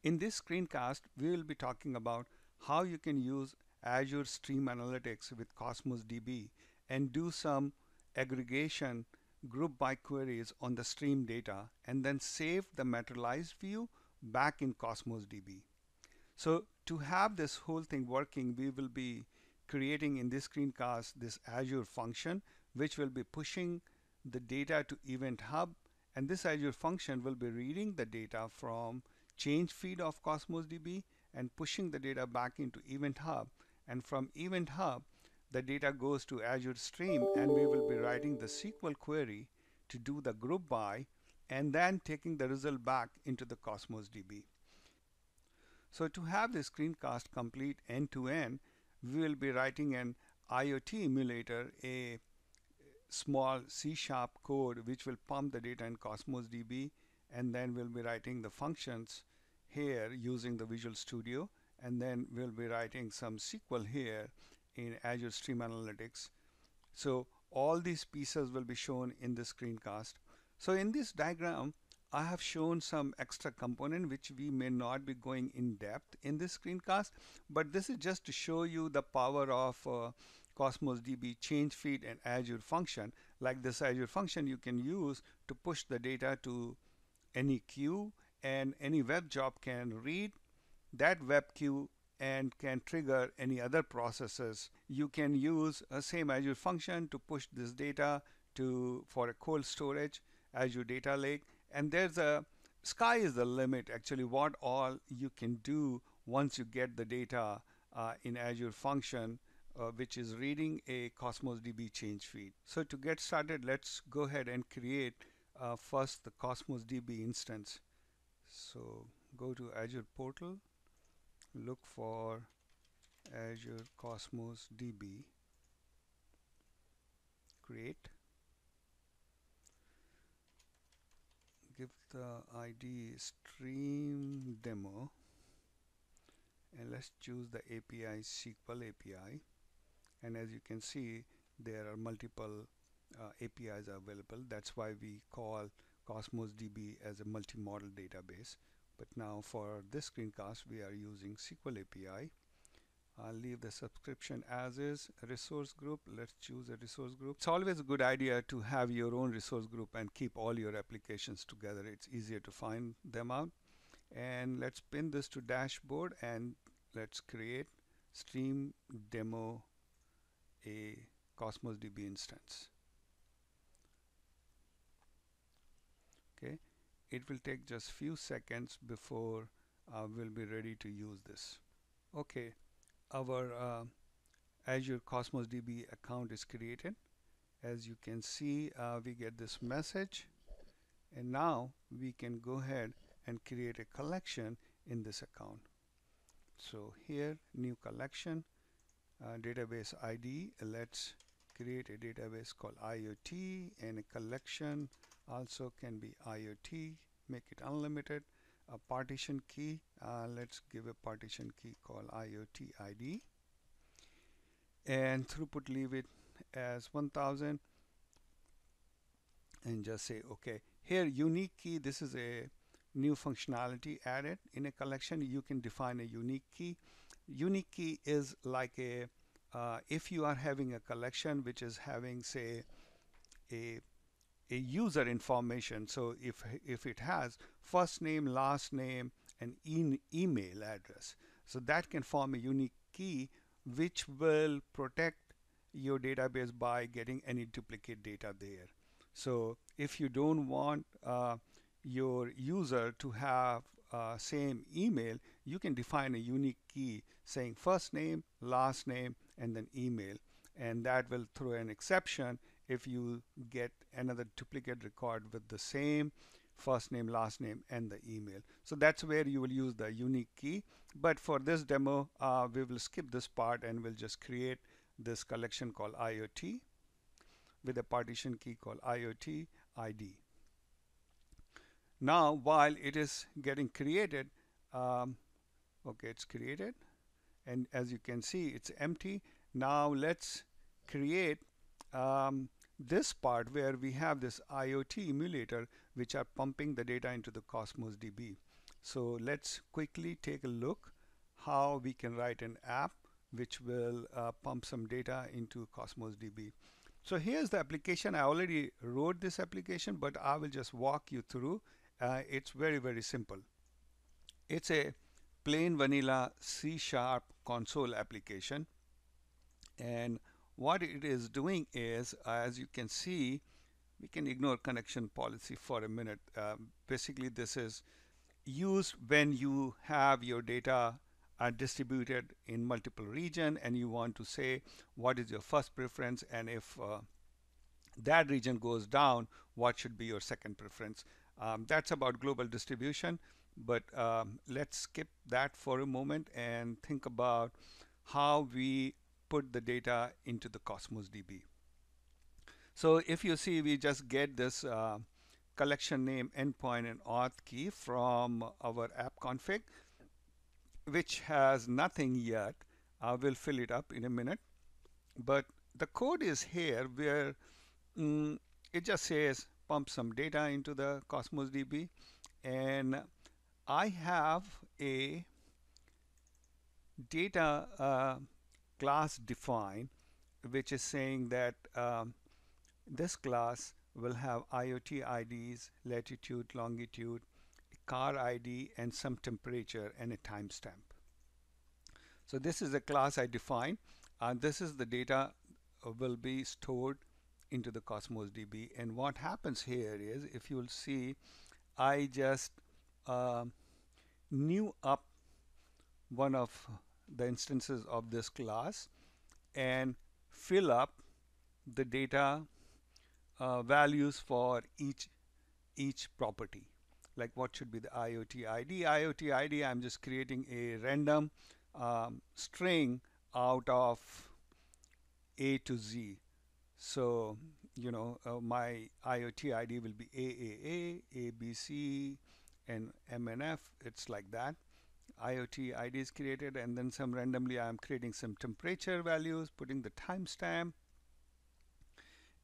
In this screencast, we will be talking about how you can use Azure Stream Analytics with Cosmos DB and do some aggregation group by queries on the stream data and then save the materialized view back in Cosmos DB. So to have this whole thing working, we will be creating in this screencast this Azure function which will be pushing the data to Event Hub, and this Azure function will be reading the data from change feed of Cosmos DB and pushing the data back into Event Hub, and from Event Hub the data goes to Azure Stream, and we will be writing the SQL query to do the group by and then taking the result back into the Cosmos DB. So to have the screencast complete end to end, we will be writing an IoT emulator, a small C# code which will pump the data in Cosmos DB, and then we'll be writing the functions here using the Visual Studio, and then we'll be writing some SQL here in Azure Stream Analytics. So all these pieces will be shown in the screencast. So in this diagram, I have shown some extra component which we may not be going in depth in this screencast, but this is just to show you the power of Cosmos DB change feed and Azure function. Like this Azure function you can use to push the data to any queue, and any web job can read that web queue and can trigger any other processes. You can use a same Azure function to push this data to for a cold storage Azure Data Lake, and there's a sky is the limit actually what all you can do once you get the data in Azure function which is reading a Cosmos DB change feed. So to get started, let's go ahead and create first the Cosmos DB instance. So go to Azure portal, look for Azure Cosmos DB, create, give the ID stream demo, and let's choose the API SQL API. And as you can see, there are multiple APIs available. That's why we call Cosmos DB as a multi-model database. But now for this screencast, we are using SQL API. I'll leave the subscription as is. Resource group, let's choose a resource group. It's always a good idea to have your own resource group and keep all your applications together. It's easier to find them out. And let's pin this to dashboard, and let's create stream demo a Cosmos DB instance. Okay, it will take just few seconds before we'll be ready to use this. Okay, our Azure Cosmos DB account is created. As you can see, we get this message, and now we can go ahead and create a collection in this account. So here, new collection, database ID, let's create a database called IoT, and a collection also can be IoT, make it unlimited. A partition key, let's give a partition key called IoT ID, and throughput leave it as 1000, and just say okay. Here unique key, this is a new functionality added in a collection. You can define a unique key. Unique key is like a if you are having a collection which is having, say, a user information, so if it has first name, last name, and email address, so that can form a unique key which will protect your database by getting any duplicate data there. So if you don't want your user to have same email, you can define a unique key saying first name, last name, and then email, and that will throw an exception if you get another duplicate record with the same first name, last name, and the email. So that's where you will use the unique key. But for this demo, we will skip this part and we'll just create this collection called IoT with a partition key called IoT ID. Now, while it is getting created, okay, it's created, and as you can see, it's empty. Now let's create this part where we have this IoT emulator which are pumping the data into the Cosmos DB. So let's quickly take a look how we can write an app which will pump some data into Cosmos DB. So here's the application. I already wrote this application, but I will just walk you through. It's very, very simple. It's a plain vanilla C# console application. And what it is doing is, as you can see, we can ignore connection policy for a minute. Basically, this is used when you have your data distributed in multiple regions and you want to say what is your first preference, and if that region goes down, what should be your second preference. That's about global distribution, but let's skip that for a moment and think about how we put the data into the Cosmos DB. So if you see, we just get this collection name, endpoint, and auth key from our app config, which has nothing yet. We'll fill it up in a minute. But the code is here where it just says pump some data into the Cosmos DB. And I have a data class defined, which is saying that this class will have IoT IDs, latitude, longitude, car ID, and some temperature and a timestamp. So this is a class I define. This is the data will be stored into the Cosmos DB. And what happens here is, if you'll see, I just new up one of the instances of this class and fill up the data values for each property. Like what should be the IoT ID? IoT ID, I'm just creating a random string out of A to Z. So, you know, my IoT ID will be AAA, ABC, and MNF. It's like that. IoT ID is created, and then some randomly I'm creating some temperature values, putting the timestamp,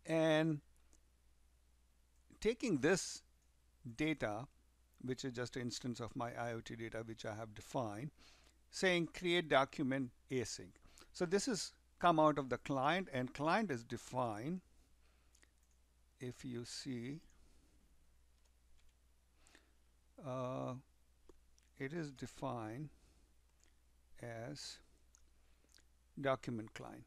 and taking this data, which is just an instance of my IoT data which I have defined, saying create document async. So this is come out of the client, and client is defined, if you see, it is defined as document client,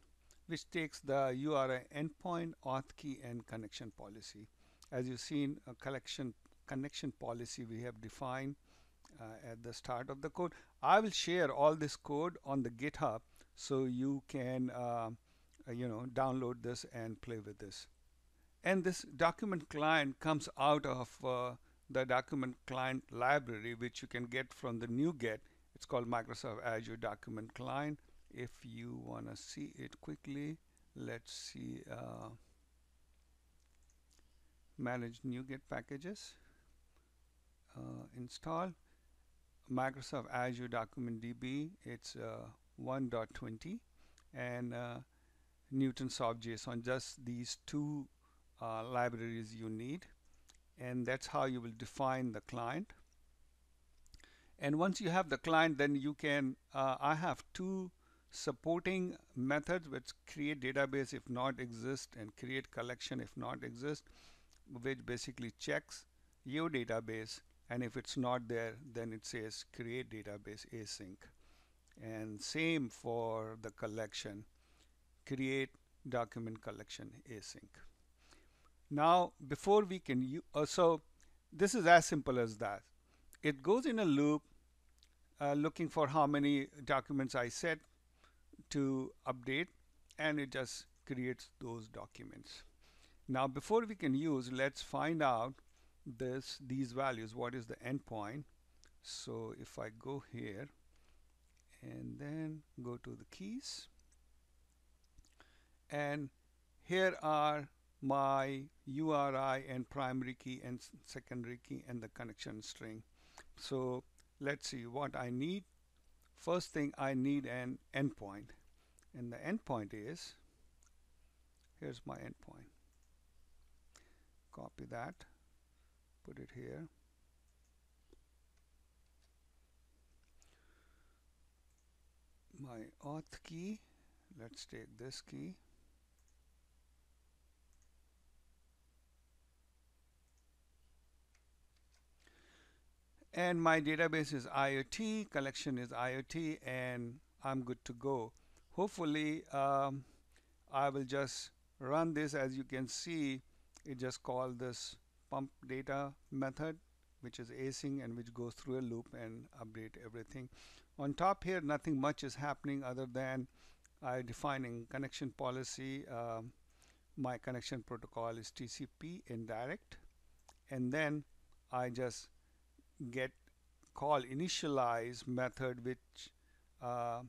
which takes the URI endpoint, auth key, and connection policy. As you've seen, a connection policy we have defined at the start of the code. I will share all this code on the GitHub so you can download this and play with this. And this document client comes out of the document client library, which you can get from the NuGet. It's called Microsoft Azure Document Client. If you want to see it quickly, let's see, manage NuGet packages, install Microsoft Azure Document DB. It's 1.20 and Newton Soft JSON, just these two libraries you need, and that's how you will define the client. And once you have the client, then you can I have two supporting methods, which create database if not exist and create collection if not exist, which basically checks your database, and if it's not there, then it says create database async. And same for the collection, create document collection async. Now before we can so this is as simple as that. It goes in a loop looking for how many documents I set to update, and it just creates those documents. Now before we can use, let's find out these values. What is the endpoint? So if I go here and then go to the keys, and here are my URI and primary key and secondary key and the connection string. So let's see what I need. First thing, I need an endpoint, and the endpoint is, here's my endpoint. copy that, put it here. My auth key, let's take this key. And my database is IoT, collection is IoT, and I'm good to go. Hopefully, I will just run this. As you can see, it just called this pump data method, which is async and which goes through a loop and update everything. On top here, nothing much is happening other than I defining connection policy. My connection protocol is TCP indirect, and then I just get call initialize method, which uh,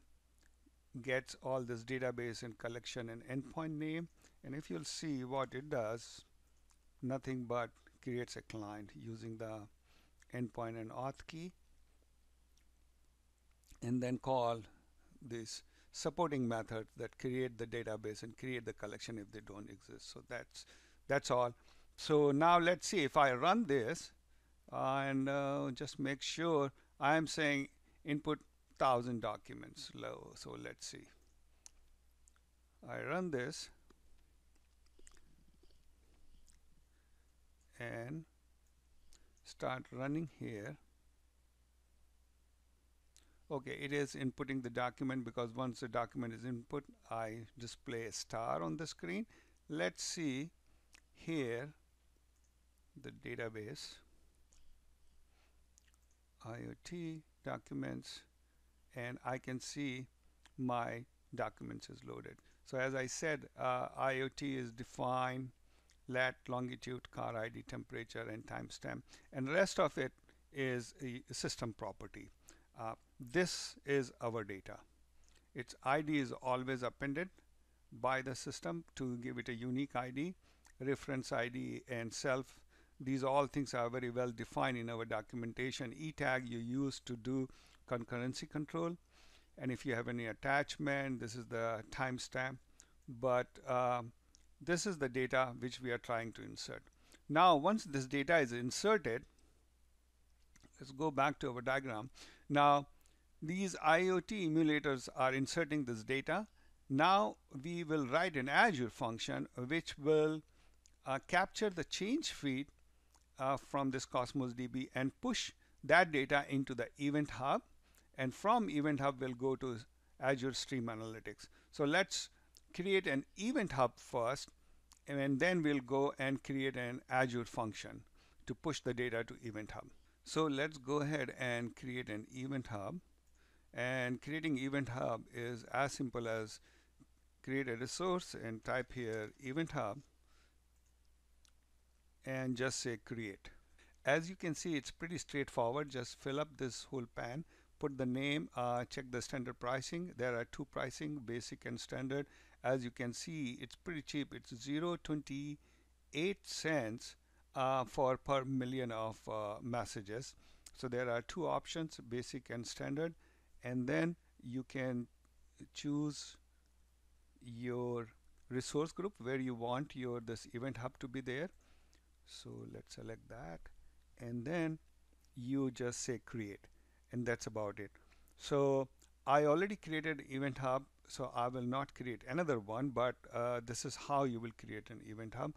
gets all this database and collection and endpoint name. And if you'll see what it does, nothing but creates a client using the endpoint and auth key, and then call this supporting method that create the database and create the collection if they don't exist. So that's all. So now let's see if I run this and just make sure I'm saying input 1000 documents low. So let's see. I run this and start running here. Okay, it is inputting the document, because once the document is input, I display a star on the screen. Let's see here the database, IoT documents, and I can see my documents is loaded. So as I said, IoT is defined lat, longitude, car ID, temperature, and timestamp, and the rest of it is a system property. This is our data. Its ID is always appended by the system to give it a unique ID, reference ID, and self. These all things are very well defined in our documentation. E-tag you use to do concurrency control, and if you have any attachment, this is the timestamp. But this is the data which we are trying to insert. Now, once this data is inserted, let's go back to our diagram. Now, these IoT emulators are inserting this data. Now, we will write an Azure function which will capture the change feed from this Cosmos DB and push that data into the Event Hub. And from Event Hub, we'll go to Azure Stream Analytics. So let's create an Event Hub first, and then we'll go and create an Azure function to push the data to Event Hub. So let's go ahead and create an Event Hub. And creating Event Hub is as simple as create a resource and type here Event Hub and just say create. As you can see, it's pretty straightforward. Just fill up this whole pan, put the name, check the standard pricing. There are two pricing, basic and standard. As you can see, it's pretty cheap. It's 0.28 cents for per million of messages. So there are two options, basic and standard, and then you can choose your resource group where you want your this Event Hub to be there. So let's select that, and then you just say create, and that's about it. So I already created Event Hub, so I will not create another one, but this is how you will create an Event Hub.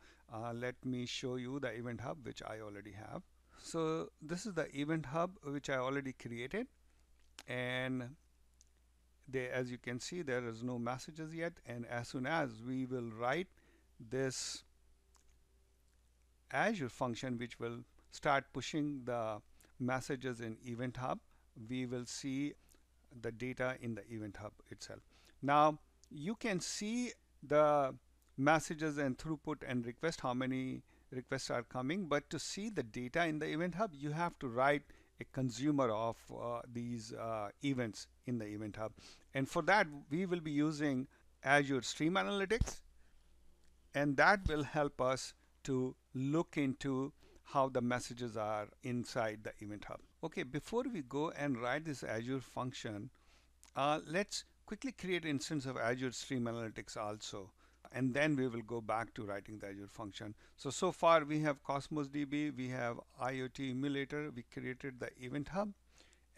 Let me show you the Event Hub which I already have. So this is the Event Hub which I already created, and as you can see, there is no messages yet, and as soon as we will write this Azure function which will start pushing the messages in Event Hub, we will see the data in the Event Hub itself. Now you can see the messages and throughput and request, how many requests are coming, but to see the data in the Event Hub, you have to write a consumer of these events in the Event Hub. And for that, we will be using Azure Stream Analytics, and that will help us to look into how the messages are inside the Event Hub. Okay, before we go and write this Azure function, let's quickly create an instance of Azure Stream Analytics also. and then we will go back to writing the Azure function. So far we have Cosmos DB, we have IoT emulator, we created the event hub,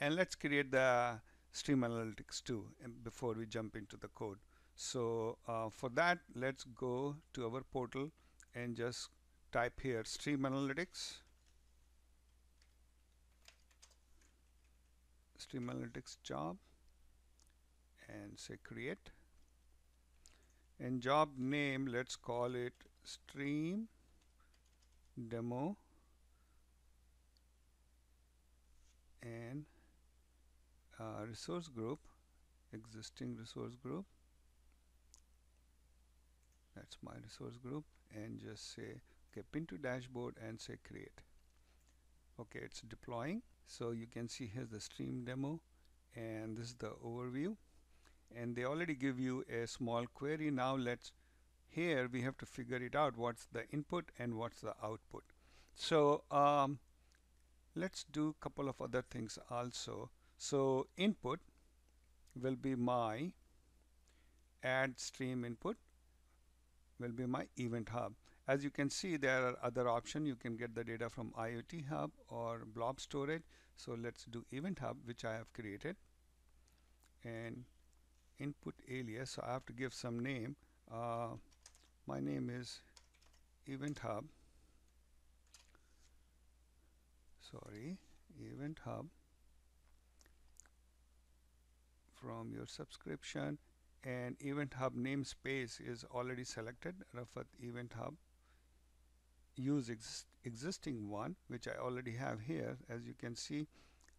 and let's create the stream analytics too before we jump into the code. So for that, let's go to our portal and just type here stream analytics job, and say create. And job name, let's call it stream demo, and resource group, existing resource group, that's my resource group, and just say okay, pin to dashboard and say create. Okay, it's deploying. So you can see here's the stream demo, and this is the overview, and they already give you a small query. Now here we have to figure it out, what's the input and what's the output. So let's do a couple of other things also. So input will be my add stream input, will be my event hub. As you can see, there are other options. You can get the data from IoT hub or blob storage. So let's do event hub, which I have created, and input alias. So I have to give some name. My name is event hub. Sorry, event hub from your subscription, and event hub namespace is already selected. Rafat event hub. Use existing one, which I already have here. As you can see,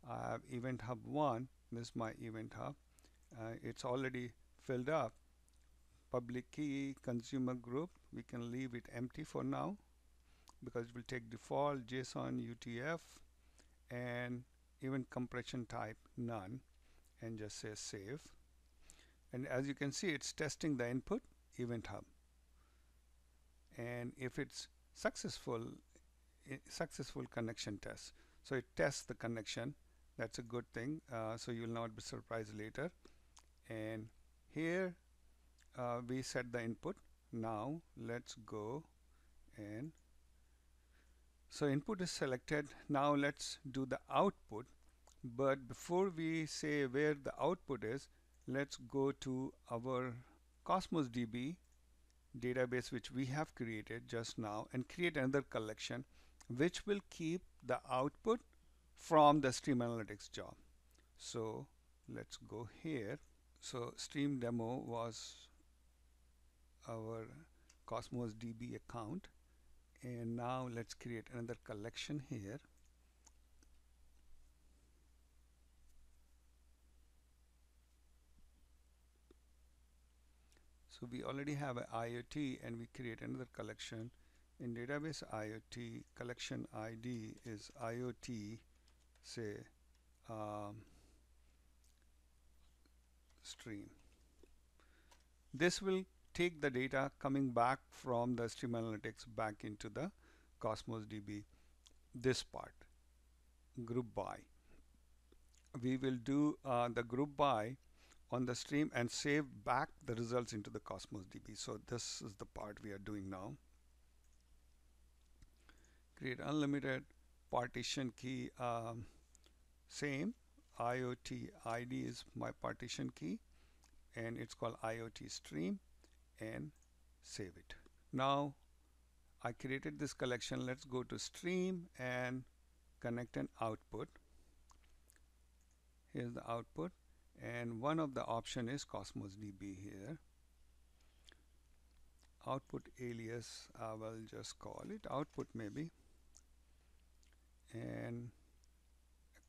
I have event hub 1. This is my event hub. It's already filled up. Public key consumer group, we can leave it empty for now because it will take default JSON UTF, and event compression type none, and just say save. And as you can see, it's testing the input event hub, and if it's successful connection test, so it tests the connection. That's a good thing, so you will not be surprised later. And here we set the input. Now let's go, and so input is selected. Now let's do the output, but before we say where the output is, let's go to our Cosmos DB database, which we have created just now, and create another collection which will keep the output from the stream analytics job. So let's go here. So stream demo was our Cosmos DB account, and now let's create another collection here. So we already have an IoT, and we create another collection in database IoT. Collection ID is IoT, say stream. This will take the data coming back from the stream analytics back into the Cosmos DB. This part, group by. We will do the group by on the stream and save back the results into the Cosmos DB. So this is the part we are doing now. Create unlimited partition key, same IoT ID is my partition key, and it's called IoT stream, and save it. Now I created this collection. Let's go to stream and connect an output. Here's the output, and one of the option is Cosmos DB here. Output alias, I will just call it output maybe, and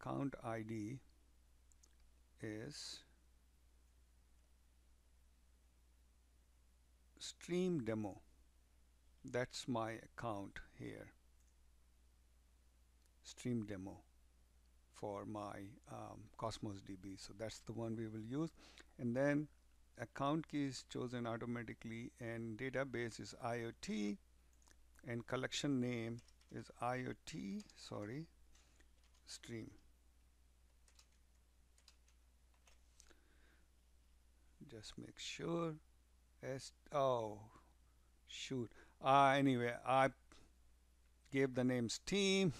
account ID is stream demo. That's my account here, stream demo, for my Cosmos DB. So that's the one we will use. And then account key is chosen automatically, and database is IoT, and collection name is IoT, sorry, stream. Just make sure. Oh, shoot. Anyway, I gave the name Steam,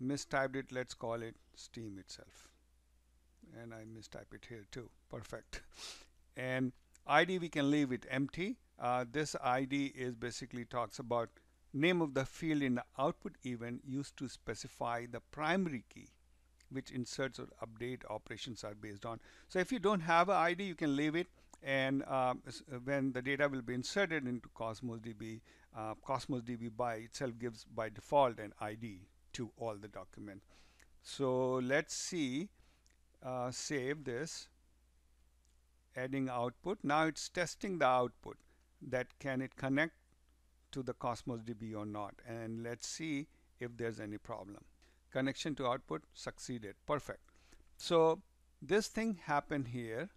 mistyped it. Let's call it Steam itself. And I mistype it here too. Perfect. And ID we can leave it empty. This ID is basically talks about name of the field in the output event used to specify the primary key which inserts or update operations are based on. So if you don't have an ID, you can leave it, and when the data will be inserted into Cosmos DB, Cosmos DB by itself gives by default an ID to all the documents. So let's see, save this, adding output. Now it's testing the output, that can it connect to the Cosmos DB or not, and let's see if there's any problem. Connection to output succeeded. Perfect. So this thing happened here.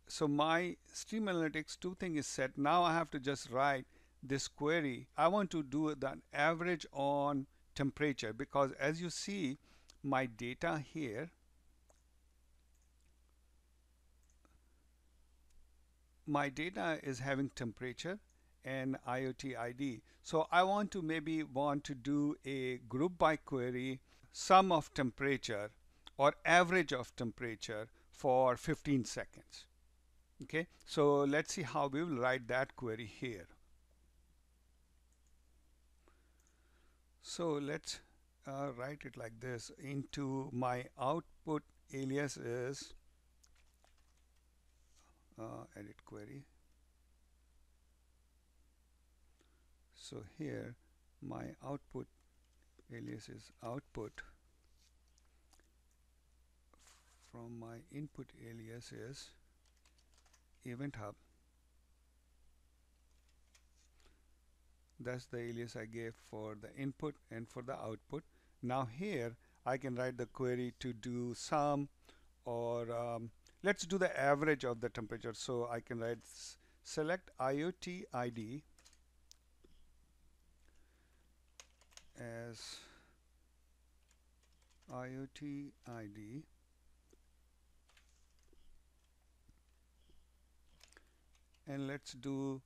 So my stream analytics 2 thing is set. Now I have to just write this query. I want to do the average on temperature, because as you see my data here, my data is having temperature and IoT ID. So I want to do a group by query, sum of temperature or average of temperature for 15 seconds. Okay, so let's see how we will write that query here. So let's write it like this. Into my output alias is edit query. So here my output alias is output, from my input alias is event hub. That's the alias I gave for the input and for the output. Now here I can write the query to do sum, or let's do the average of the temperature. So I can write select IoT ID as IoT ID and let's do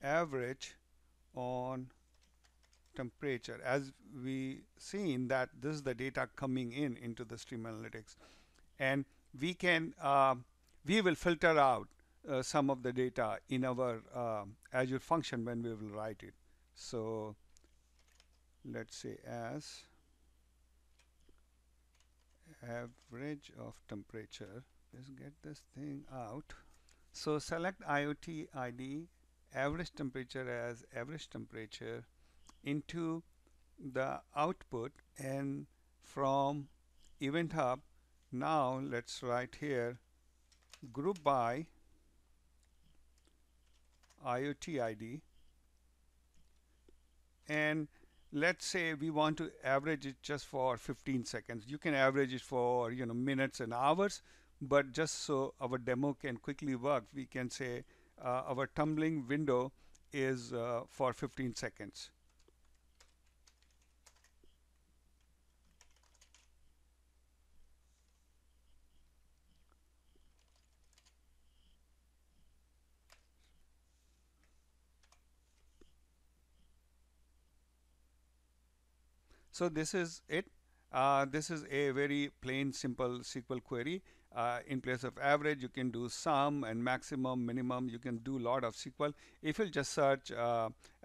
average on temperature. As we seen that this is the data coming in into the stream analytics, and we can we will filter out some of the data in our Azure function when we will write it. So let's say as average of temperature. Let's get this thing out. So select IoT ID average temperature as average temperature into the output, and from event hub now let's write here group by IoT ID, and let's say we want to average it just for 15 seconds. You can average it for minutes and hours, but just so our demo can quickly work, we can say our tumbling window is for 15 seconds. So this is it. This is a very plain simple SQL query. In place of average, you can do sum, and maximum, minimum. You can do a lot of SQL. If you just search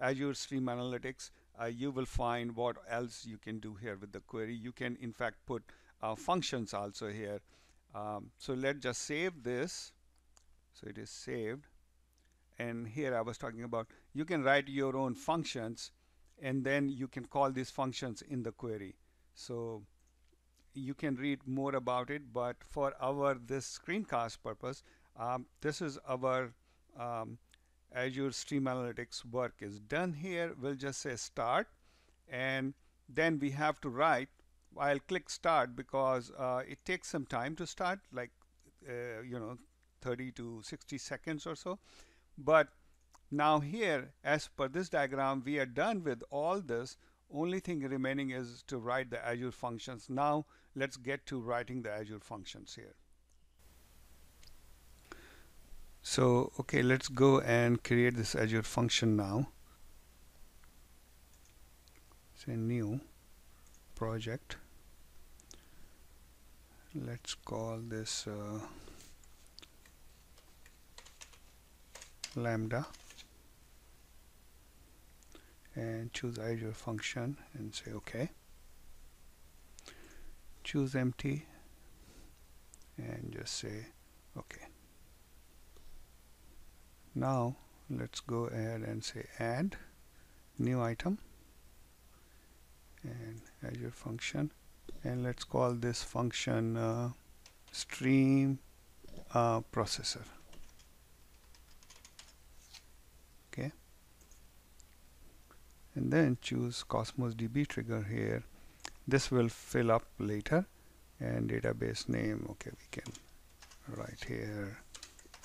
Azure Stream Analytics, you will find what else you can do here with the query. You can in fact put functions also here. So let's just save this. So it is saved. And here I was talking about you can write your own functions, and then you can call these functions in the query. So you can read more about it, but for our this screencast purpose, this is our Azure Stream Analytics work is done here. We'll just say start, and then we have to write. I'll click start because it takes some time to start, like 30 to 60 seconds or so. But now here, as per this diagram, we are done with all this. Only thing remaining is to write the Azure functions. Now let's get to writing the Azure functions here. So okay, let's go and create this Azure function now. Say new project. Let's call this lambda, and choose Azure function and say okay. Choose empty and just say okay. Now let's go ahead and say add new item and Azure function, and let's call this function stream processor. Okay, and then choose Cosmos DB trigger here. This will fill up later, and database name, okay, we can write here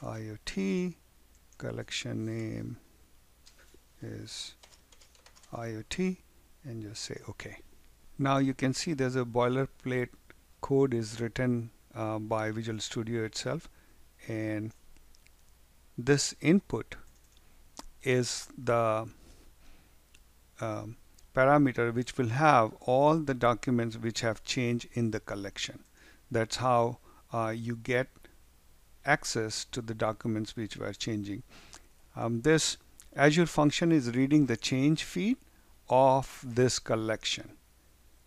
IoT, collection name is IoT, and just say okay. Now you can see there's a boilerplate code is written by Visual Studio itself, and this input is the parameter which will have all the documents which have changed in the collection. That's how you get access to the documents which were changing. This Azure function is reading the change feed of this collection,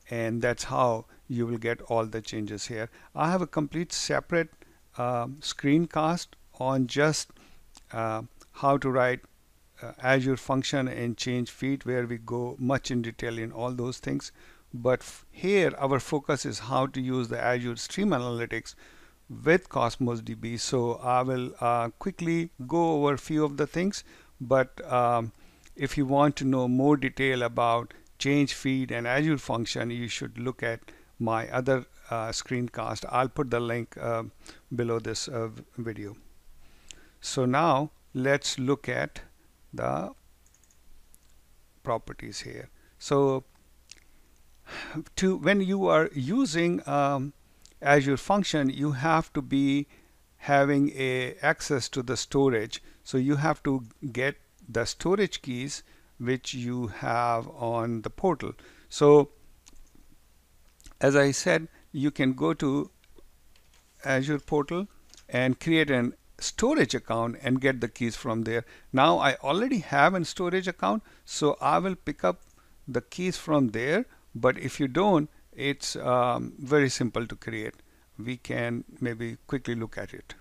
and that's how you will get all the changes here. I have a complete separate screencast on just how to write Azure function and change feed, where we go much in detail in all those things. But here our focus is how to use the Azure Stream Analytics with Cosmos DB. So I will quickly go over a few of the things, but if you want to know more detail about change feed and Azure function, you should look at my other screencast. I'll put the link below this video. So now let's look at the properties here. So when you are using Azure function, you have to be having access to the storage. So you have to get the storage keys which you have on the portal. So as I said, you can go to Azure portal and create an storage account and get the keys from there. Now I already have a storage account, so I will pick up the keys from there. But if you don't, it's very simple to create. We can maybe quickly look at it.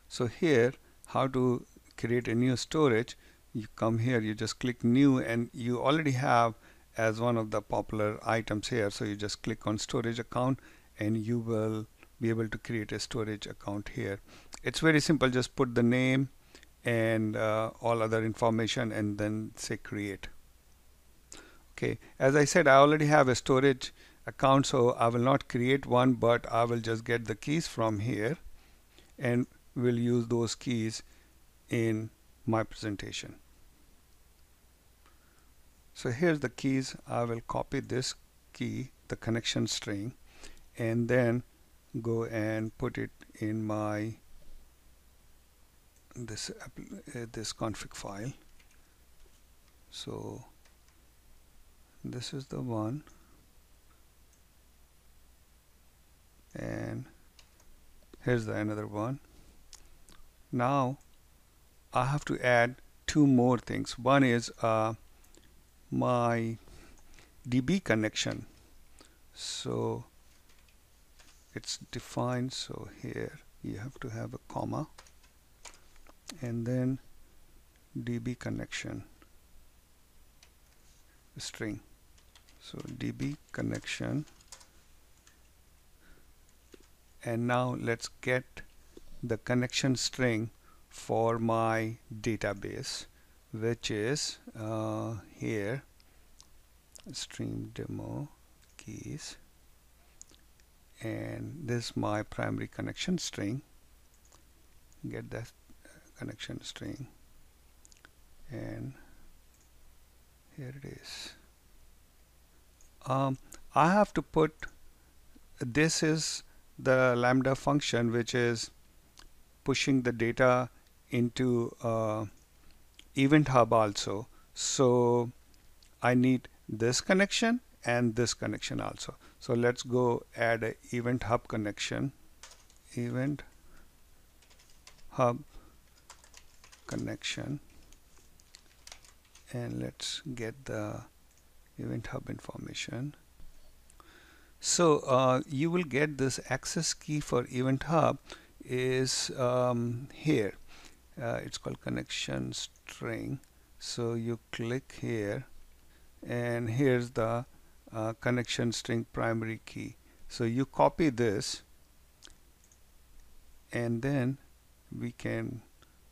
So here, how to create a new storage. You come here, you just click new, and you already have as one of the popular items here. So you just click on storage account and you will be able to create a storage account here. It's very simple. Just put the name and all other information and then say create. Okay, as I said, I already have a storage account, so I will not create one, but I will just get the keys from here and will use those keys in my presentation. So here's the keys. I will copy this key, the connection string, and then go and put it in my this config file. So this is the one, and here's the another one. Now I have to add two more things. One is my DB connection. So it's defined, so here you have to have a comma and then DB connection string. So DB connection, and now let's get the connection string for my database, which is here, stream demo keys, and this is my primary connection string. Get that connection string, and here it is. I have to put, this is the Lambda function which is pushing the data into Event Hub also. So I need this connection and this connection also. So let's go add a Event Hub connection. Event Hub connection, and let's get the Event Hub information. So you will get this access key for Event Hub is here. It's called connection string. So you click here, and here's the connection string primary key. So you copy this, and then we can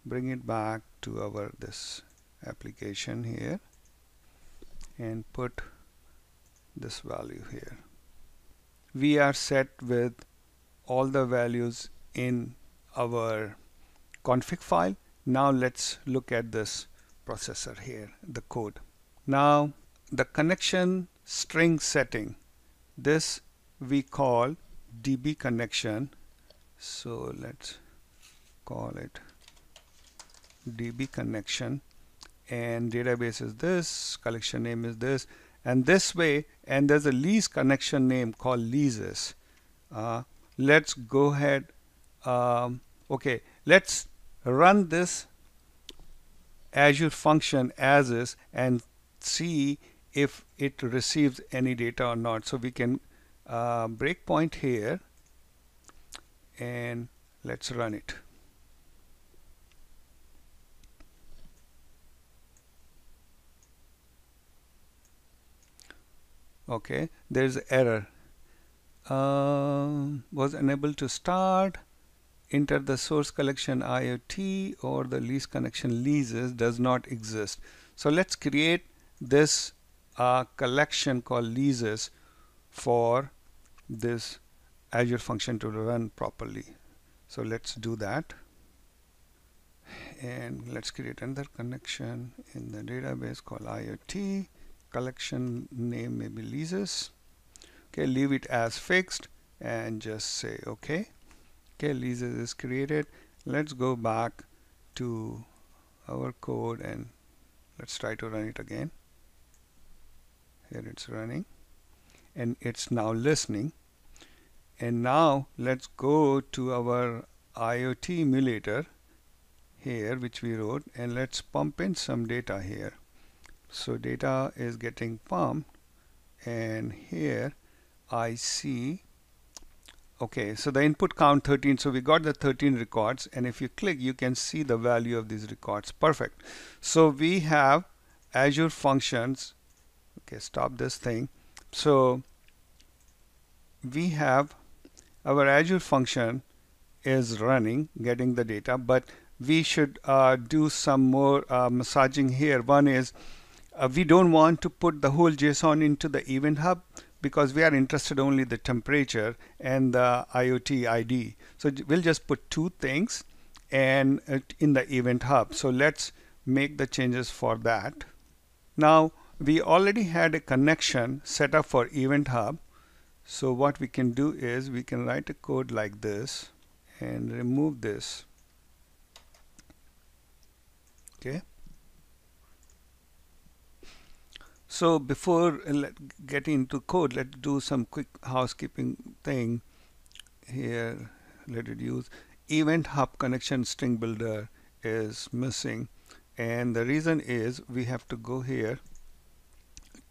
bring it back to our this application here and put this value here. We are set with all the values in our config file. Now let's look at this processor here, the code. Now the connection string setting, this we call DB connection. So let's call it DB connection, and database is this, collection name is this, and this way, and there's a lease connection name called leases. Let's go ahead. Okay, let's run this Azure function as is and see if it receives any data or not. So we can breakpoint here, and let's run it. Okay, there's error. Was unable to start. Enter the source collection IoT, or the lease connection leases does not exist. So let's create this collection called leases for this Azure function to run properly. So let's do that, and let's create another connection in the database called IoT. Collection name may be leases. Okay, leave it as fixed and just say okay. Okay, leases is created. Let's go back to our code and let's try to run it again. Here it's running, and it's now listening. And now let's go to our IoT emulator here, which we wrote, and let's pump in some data here. So data is getting pumped, and here I see, okay, so the input count 13, so we got the 13 records, and if you click you can see the value of these records. Perfect. So we have Azure functions. Okay, stop this thing. So we have our Azure function is running, getting the data, but we should do some more massaging here. One is we don't want to put the whole JSON into the Event Hub, because we are interested only the temperature and the IoT ID. So we'll just put two things and in the Event Hub. So let's make the changes for that. Now we already had a connection set up for Event Hub. So what we can do is we can write a code like this and remove this. Okay. So before getting into code, let's do some quick housekeeping thing here. Let it use Event Hub connection string builder is missing, and the reason is we have to go here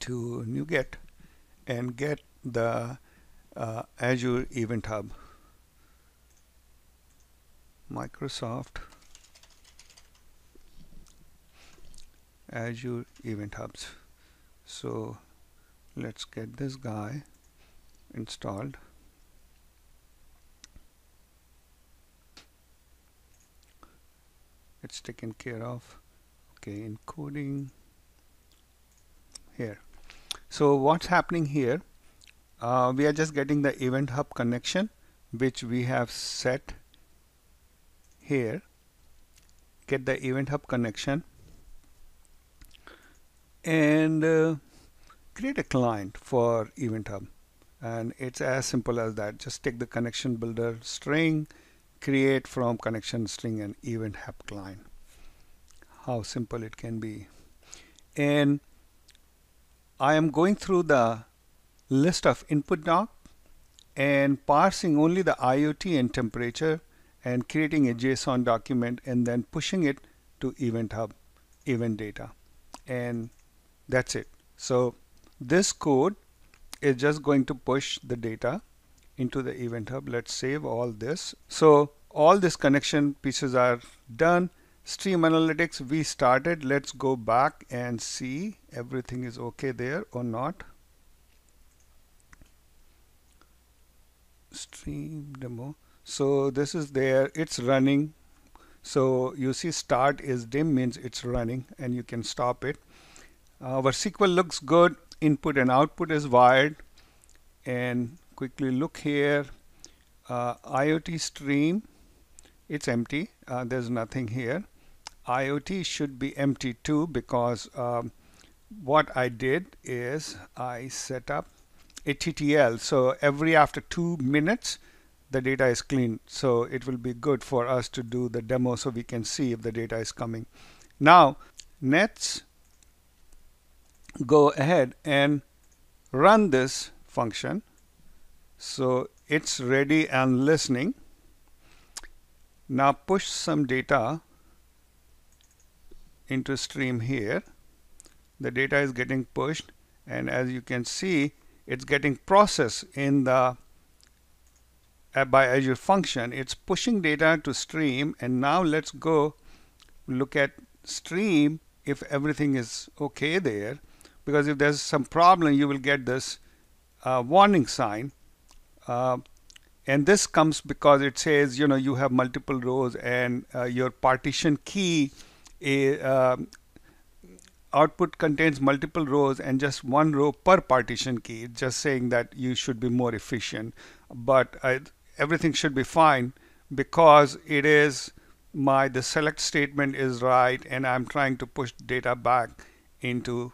to NuGet and get the Azure Event Hub. Microsoft Azure Event Hubs. So let's get this guy installed. It's taken care of. Okay, encoding here. So what's happening here? We are just getting the Event Hub connection, which we have set here. Get the Event Hub connection and create a client for Event Hub, and it's as simple as that. Just take the connection builder string, create from connection string an event hub client. How simple it can be. And I am going through the list of input doc and parsing only the IoT and temperature and creating a JSON document and then pushing it to Event Hub, event data. And that's it. So this code is just going to push the data into the Event Hub. Let's save all this. So all these connection pieces are done. Stream analytics we started. Let's go back and see everything is okay there or not. Stream demo. So this is there, it's running. So you see start is dim means it's running and you can stop it. Our SQL looks good. Input and output is wired. And quickly look here. IoT stream, it's empty. There's nothing here. IoT should be empty too because what I did is I set up a TTL. So every after 2 minutes the data is cleaned. So it will be good for us to do the demo so we can see if the data is coming. Now let's go ahead and run this function. So it's ready and listening. Now push some data into stream here. The data is getting pushed and as you can see it's getting processed in the by Azure function. It's pushing data to stream and now let's go look at stream if everything is okay there, because if there's some problem you will get this warning sign. And this comes because it says, you know, you have multiple rows and your partition key output contains multiple rows and just one row per partition key. It's just saying that you should be more efficient, but everything should be fine because it is the select statement is right and I'm trying to push data back into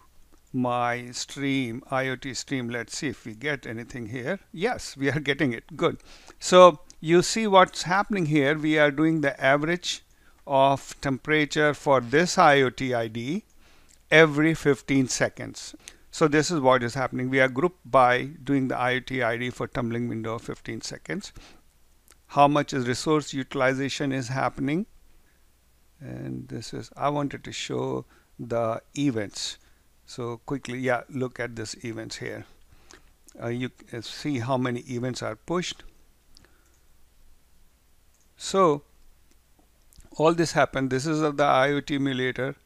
my stream, IoT stream. Let's see if we get anything here. Yes, we are getting it. Good. So you see what's happening here. We are doing the average of temperature for this IoT ID every 15 seconds. So this is what is happening. We are grouped by doing the IoT ID for tumbling window of 15 seconds. How much is resource utilization is happening. And this is, I wanted to show the events. So quickly, yeah, look at this events here. You can see how many events are pushed. So all this happened. This is of the IoT emulator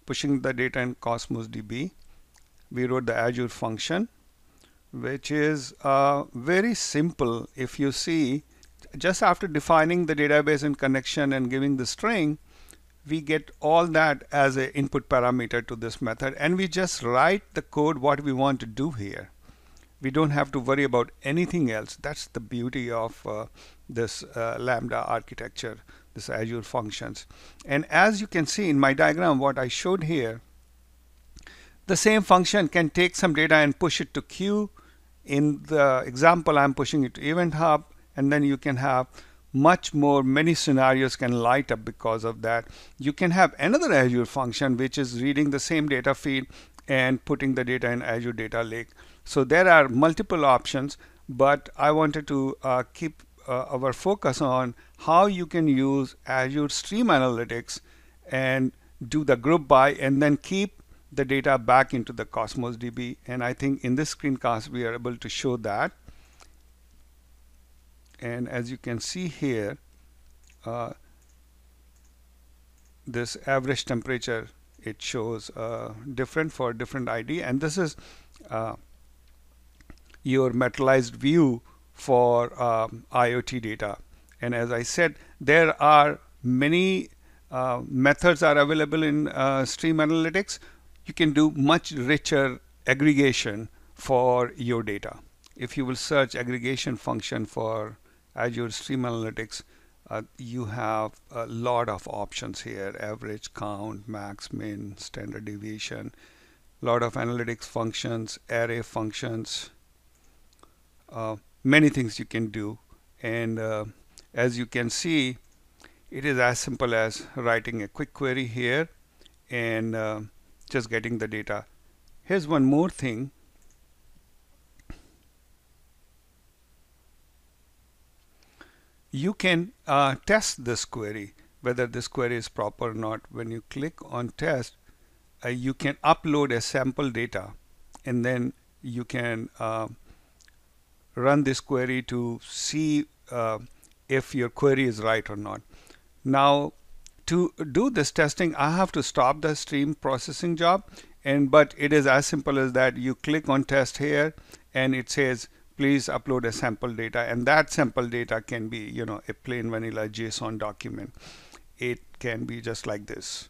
pushing the data in Cosmos DB. We wrote the Azure function, which is very simple. If you see, just after defining the database and connection and giving the string, we get all that as an input parameter to this method, and we just write the code what we want to do here. We don't have to worry about anything else. That's the beauty of this Lambda architecture, this Azure functions. And as you can see in my diagram, what I showed here, the same function can take some data and push it to queue. In the example, I'm pushing it to Event Hub, and then you can have much more, many scenarios can light up because of that. You can have another Azure function which is reading the same data feed and putting the data in Azure Data Lake. So there are multiple options, but I wanted to keep our focus on how you can use Azure Stream Analytics and do the group by and then keep the data back into the Cosmos DB. And I think in this screencast we are able to show that. And as you can see here, this average temperature, it shows different for different ID, and this is your metallized view for IoT data. And as I said, there are many methods are available in Stream Analytics. You can do much richer aggregation for your data. If you will search aggregation function for Azure Stream Analytics, you have a lot of options here: average, count, max, min, standard deviation, lot of analytics functions, array functions, many things you can do. And As you can see, it is as simple as writing a quick query here and just getting the data. Here's one more thing. You can test this query, whether this query is proper or not. When you click on test, you can upload a sample data, and then you can run this query to see if your query is right or not. Now, to do this testing, I have to stop the stream processing job, but it is as simple as that. You click on test here, and it says please upload a sample data, and that sample data can be, a plain vanilla JSON document. It can be just like this.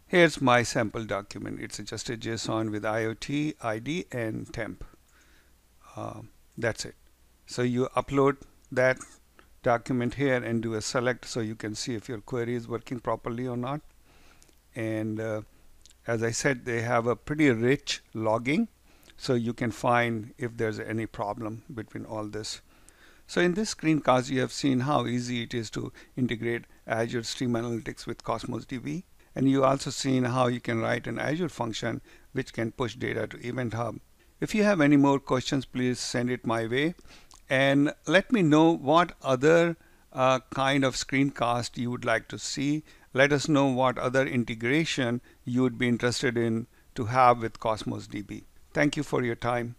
Here's my sample document. It's just a JSON with IoT, ID, and temp. That's it. So you upload that document here and do a select so you can see if your query is working properly or not. And as I said, they have a pretty rich logging, so you can find if there's any problem between all this. So in this screencast, you have seen how easy it is to integrate Azure Stream Analytics with Cosmos DB. And you also seen how you can write an Azure function which can push data to Event Hub. If you have any more questions, please send it my way. And let me know what other kind of screencast you would like to see. Let us know what other integration you would be interested in to have with Cosmos DB. Thank you for your time.